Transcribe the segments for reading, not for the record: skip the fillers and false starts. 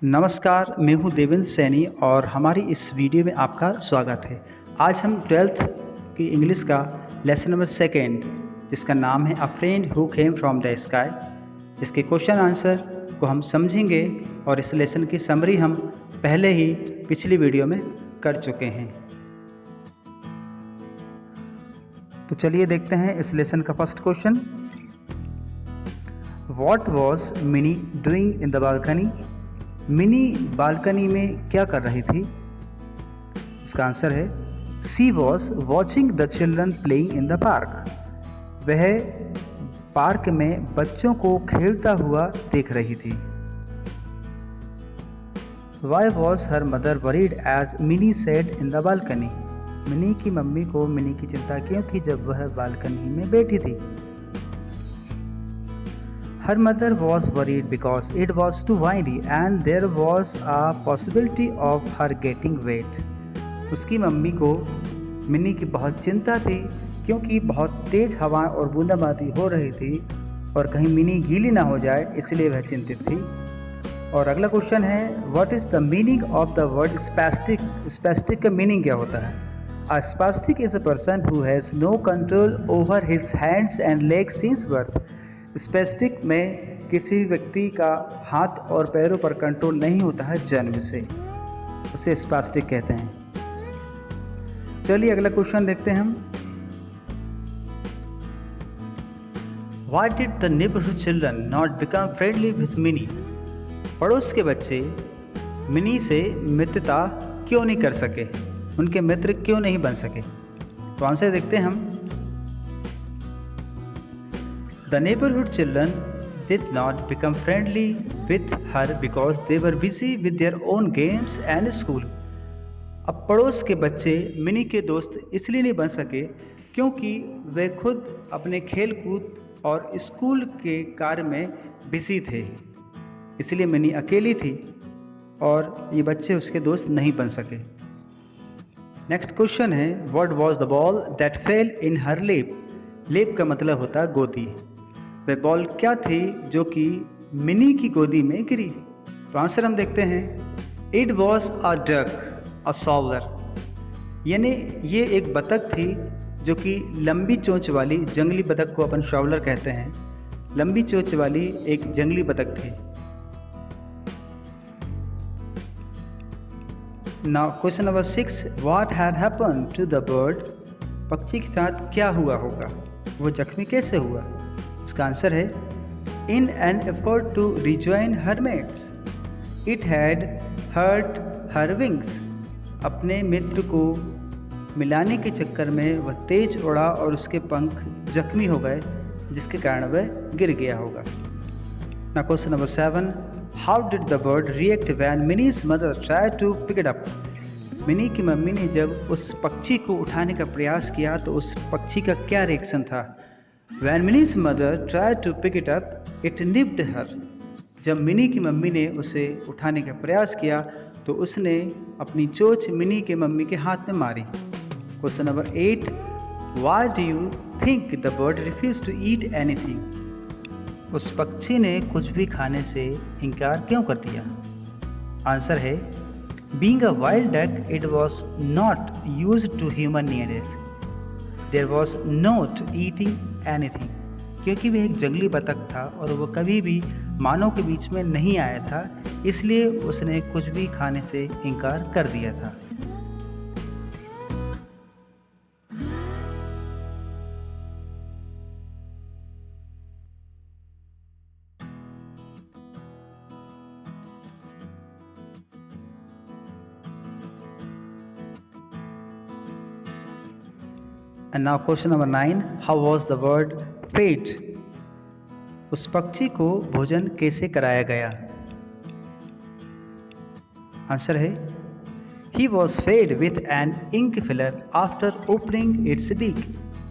नमस्कार, मैं हूँ देवेंद्र सैनी और हमारी इस वीडियो में आपका स्वागत है। आज हम 12th की इंग्लिश का लेसन नंबर 2 जिसका नाम है अ friend who came from the sky, इसके क्वेश्चन आंसर को हम समझेंगे और इस लेसन की समरी हम पहले ही पिछली वीडियो में कर चुके हैं। तो चलिए देखते हैं इस लेसन का first question. What was Mini doing in the balcony? Mini balcony में क्या कर रही थी? इसका आंसर है she was watching the children playing in the park. वह पार्क में बच्चों को खेलता हुआ देख रही थी। Why was her mother worried as Mini said in the balcony? Mini की मम्मी को मिनी की चिंता क्यों थी जब वह बालकनी में बैठी थी? Her mother was worried because it was too windy and there was a possibility of her getting wet. उसकी मम्मी को मिनी की बहुत चिंता थी क्योंकि बहुत तेज हवा और बूंदाबांदी हो रही थी और कहीं मिनी गीली ना हो जाए, इसलिए वह चिंतित थी। और अगला क्वेश्चन है what is the meaning of the word spastic? Spastic का मीनिंग क्या होता है? A spastic is a person who has no control over his hands and legs since birth. Spastic में किसी व्यक्ति का हाथ और पैरों पर कंट्रोल नहीं होता है जन्म से, उसे स्पेस्टिक कहते हैं। चलिए अगला क्वेश्चन देखते हैं हम। Why did the neighborhood children not become friendly with Minnie? पड़ोस के बच्चे मिनी से मित्रता क्यों नहीं कर सके, उनके मित्र क्यों नहीं बन सके? तो आंसर देखते हैं हम। The neighborhood children did not become friendly with her because they were busy with their own games and school. अब पड़ोस के बच्चे मिनी के दोस्त इसलिए नहीं बन सके क्योंकि वे खुद अपने खेल कूद और स्कूल के कार्य में बिजी थे, इसलिए मिनी अकेली थी और ये बच्चे उसके दोस्त नहीं बन सके। नेक्स्ट क्वेश्चन है what was the ball that fell in her lap? Lap का मतलब होता है गोदी। वह बॉल क्या थी जो कि मिनी की गोदी में गिरी? तो आंसर हम देखते हैं इट वॉज अ डक अ सॉवलर, यानी ये एक बतख थी जो कि लंबी चोंच वाली, जंगली बतख को अपन शॉवलर कहते हैं, लंबी चोंच वाली एक जंगली बतख थी। Now question number 6 what had happened to the bird? पक्षी के साथ क्या हुआ होगा, वो जख्मी कैसे हुआ? उसका आंसर है in an effort to rejoin her mates it had hurt her wings. अपने मित्र को मिलाने के चक्कर में वह तेज उड़ा और उसके पंख जख्मी हो गए, जिसके कारण वह गिर गया होगा। ना question number 7 how did the bird react when Minnie's mother try to pick it up? Minnie की मम्मी ने जब उस पक्षी को उठाने का प्रयास किया तो उस पक्षी का क्या रिएक्शन था? When Minnie's mother tried to pick it up, it nipped her. जब मिनी की मम्मी ने उसे उठाने का प्रयास किया तो उसने अपनी चोंच मिनी के मम्मी के हाथ में मारी। Question number 8 Why do you think the bird refused to eat anything? उस पक्षी ने कुछ भी खाने से इनकार क्यों कर दिया? आंसर है Being a wild duck, it was not used to human needs. There was not eating anything. क्योंकि वह एक जंगली बतख था और वो कभी भी मानव के बीच में नहीं आया था, इसलिए उसने कुछ भी खाने से इनकार कर दिया था। And now question number 9 how was the bird fed? उस पक्षी को भोजन कैसे कराया गया? आंसर है He was fed with an ink filler after opening its beak.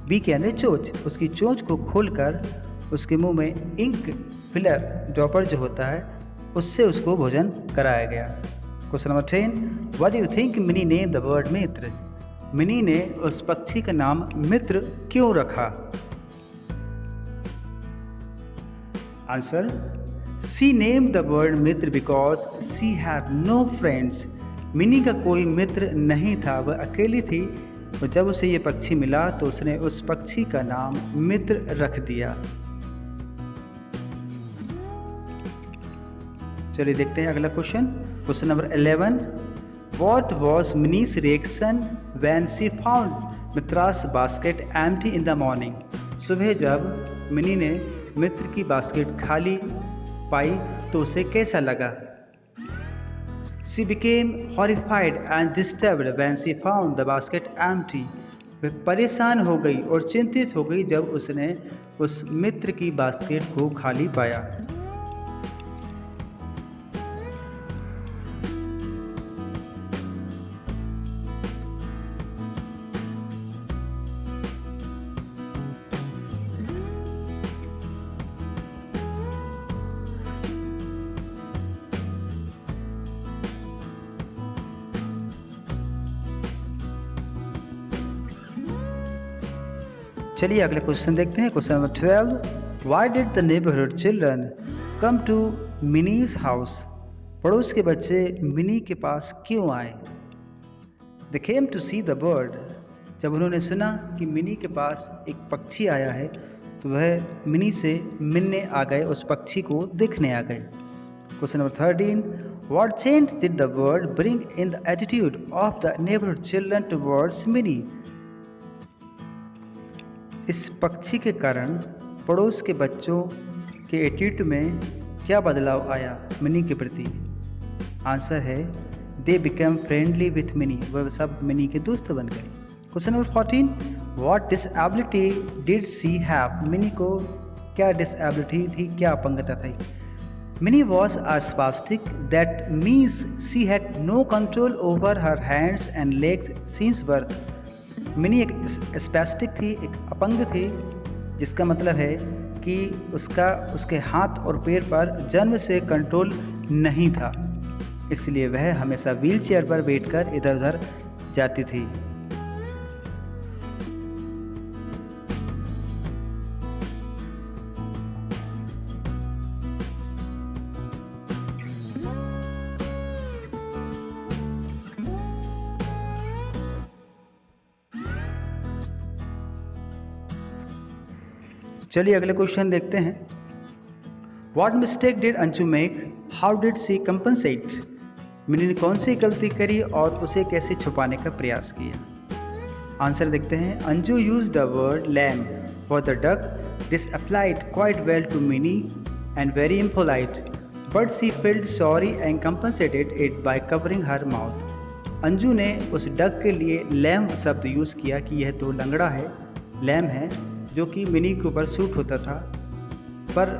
Beak यानी चोंच, उसकी चोंच को खोलकर उसके मुंह में इंक फिलर ड्रॉपर जो होता है उससे उसको भोजन कराया गया। Question number 10 What do you think Minnie named the bird Mitra? Minnie ने उस पक्षी का नाम मित्र क्यों रखा? Answer she name the bird Mitra because she had no friends. Minnie का कोई मित्र नहीं था, वह अकेली थी, और जब उसे ये पक्षी मिला तो उसने उस पक्षी का नाम मित्र रख दिया। चलिए देखते हैं अगला question. Question number 11, what was Mini's reaction when she found Mitra's basket empty in the morning. सुबह जब मिनी ने मित्र की बास्केट खाली पाई तो उसे कैसा लगा? She became horrified and disturbed when she found the basket empty. वह परेशान हो गई और चिंतित हो गई जब उसने उस मित्र की बास्केट को खाली पाया। चलिए अगले क्वेश्चन देखते हैं। Question number 12, why did the neighbourhood children come to Mini's house. पड़ोस के बच्चे मिनी के पास क्यों आए? They came to see the bird. जब उन्होंने सुना कि मिनी के पास एक पक्षी आया है तो वह मिनी से मिलने आ गए, उस पक्षी को देखने आ गए। Question number 13, what change did the bird bring in the attitude of the neighbourhood children towards mini. इस पक्षी के कारण पड़ोस के बच्चों के एटीट्यूड में क्या बदलाव आया मिनी के प्रति? आंसर है they become friendly with Minnie. वह सब मिनी के दोस्त बन गए। Question number 14, what disability did she have. Minnie को क्या डिसएबिलिटी थी, क्या अपंगता थी? Minnie was a spastic, that means she had no control over her hands and legs since birth. Minnie एक स्पैस्टिक थी, एक अपंग थी, जिसका मतलब है कि उसके हाथ और पैर पर जन्म से कंट्रोल नहीं था, इसलिए वह हमेशा व्हील चेयर पर बैठकर इधर उधर जाती थी। चलिए अगले क्वेश्चन देखते हैं। What mistake did Anju make, how did she compensate. Minnie ने कौन सी गलती करी और उसे कैसे छुपाने का प्रयास किया? आंसर देखते हैं। Anju use the word lame for the duck, this applied quite well to Minnie and very impolite, but she felt sorry and compensated it by covering her mouth. Anju ने उस डक के लिए लैम शब्द यूज़ किया कि यह तो लंगड़ा है, लैम है, जो कि मिनी के ऊपर सूट होता था, पर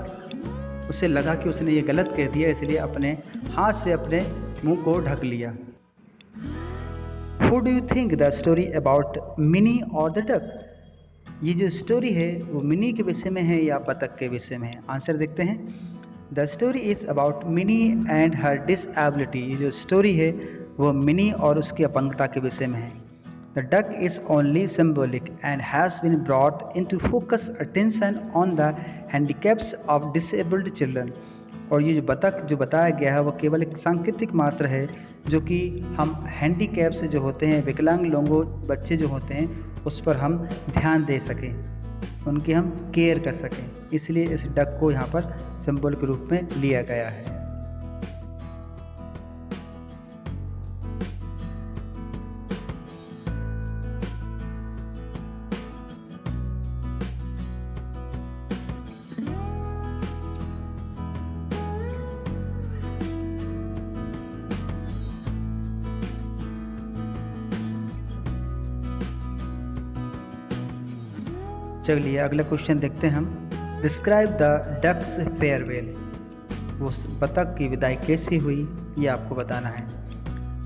उसे लगा कि उसने ये गलत कह दिया, इसलिए अपने हाथ से अपने मुंह को ढक लिया। Who do you think the story about mini और द डक। ये जो स्टोरी है वो मिनी के विषय में है या बतख के विषय में है? आंसर देखते हैं। The story is about mini and her disability. ये जो स्टोरी है वो मिनी और उसकी अपंगता के विषय में है। The duck is only symbolic and has been brought into focus attention on the handicaps of disabled children। और ये जो बतख जो बताया गया है वो केवल एक सांकेतिक मात्र है, जो कि हम हैंडीकैप्स जो होते हैं, विकलांग लोगों बच्चे जो होते हैं, उस पर हम ध्यान दे सकें, उनकी हम केयर कर सकें, इसलिए इस डक को यहाँ पर सिंबल के रूप में लिया गया है। चलिए अगला क्वेश्चन देखते हैं हम। Describe the duck's farewell. वो बतख की विदाई कैसी हुई ये आपको बताना है।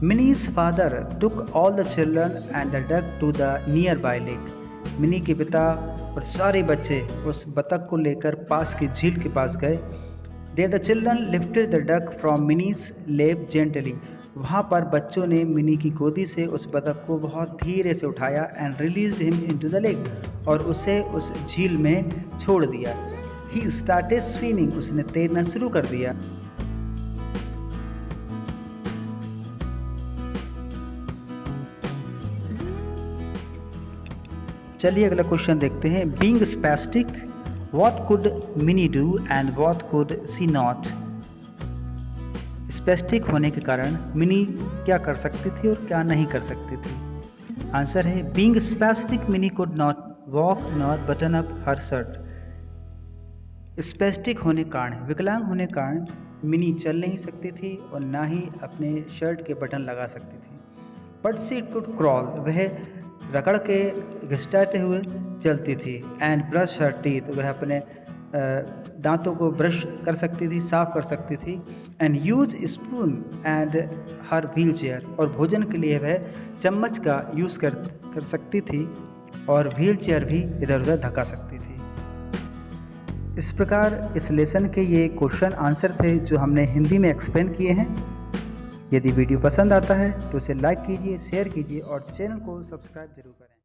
Minnie's father took all the children and the duck to the nearby lake. Minnie के पिता और सारे बच्चे उस बतख को लेकर पास की झील के पास गए। There the children lifted the duck from Minnie's lap gently. वहाँ पर बच्चों ने मिनी की गोदी से उस बतख को बहुत धीरे से उठाया and released him into the lake, और उसे उस झील में छोड़ दिया। ही स्टार्टेड स्विमिंग, उसने तैरना शुरू कर दिया। चलिए अगला क्वेश्चन देखते हैं। Being spastic, what could mini do and what could see not. Spastic होने के कारण मिनी क्या कर सकती थी और क्या नहीं कर सकती थी। आंसर है being spastic mini could not walk not button up her shirt. Spastic होने के कारण, विकलांग होने के कारण मिनी चल नहीं सकती थी और ना ही अपने शर्ट के बटन लगा सकती थी। बट शी कुड क्रॉल, वह रगड़ के घिसटाते हुए चलती थी। एंड ब्रश हर टीथ, वह अपने दांतों को ब्रश कर सकती थी, साफ कर सकती थी। And use spoon and her wheel chair, और भोजन के लिए वह चम्मच का यूज़ कर सकती थी और व्हील चेयर भी इधर उधर धक्का सकती थी। इस प्रकार इस लेसन के ये क्वेश्चन आंसर थे जो हमने हिंदी में एक्सप्लेन किए हैं। यदि वीडियो पसंद आता है तो इसे लाइक कीजिए, शेयर कीजिए और चैनल को सब्सक्राइब जरूर करें।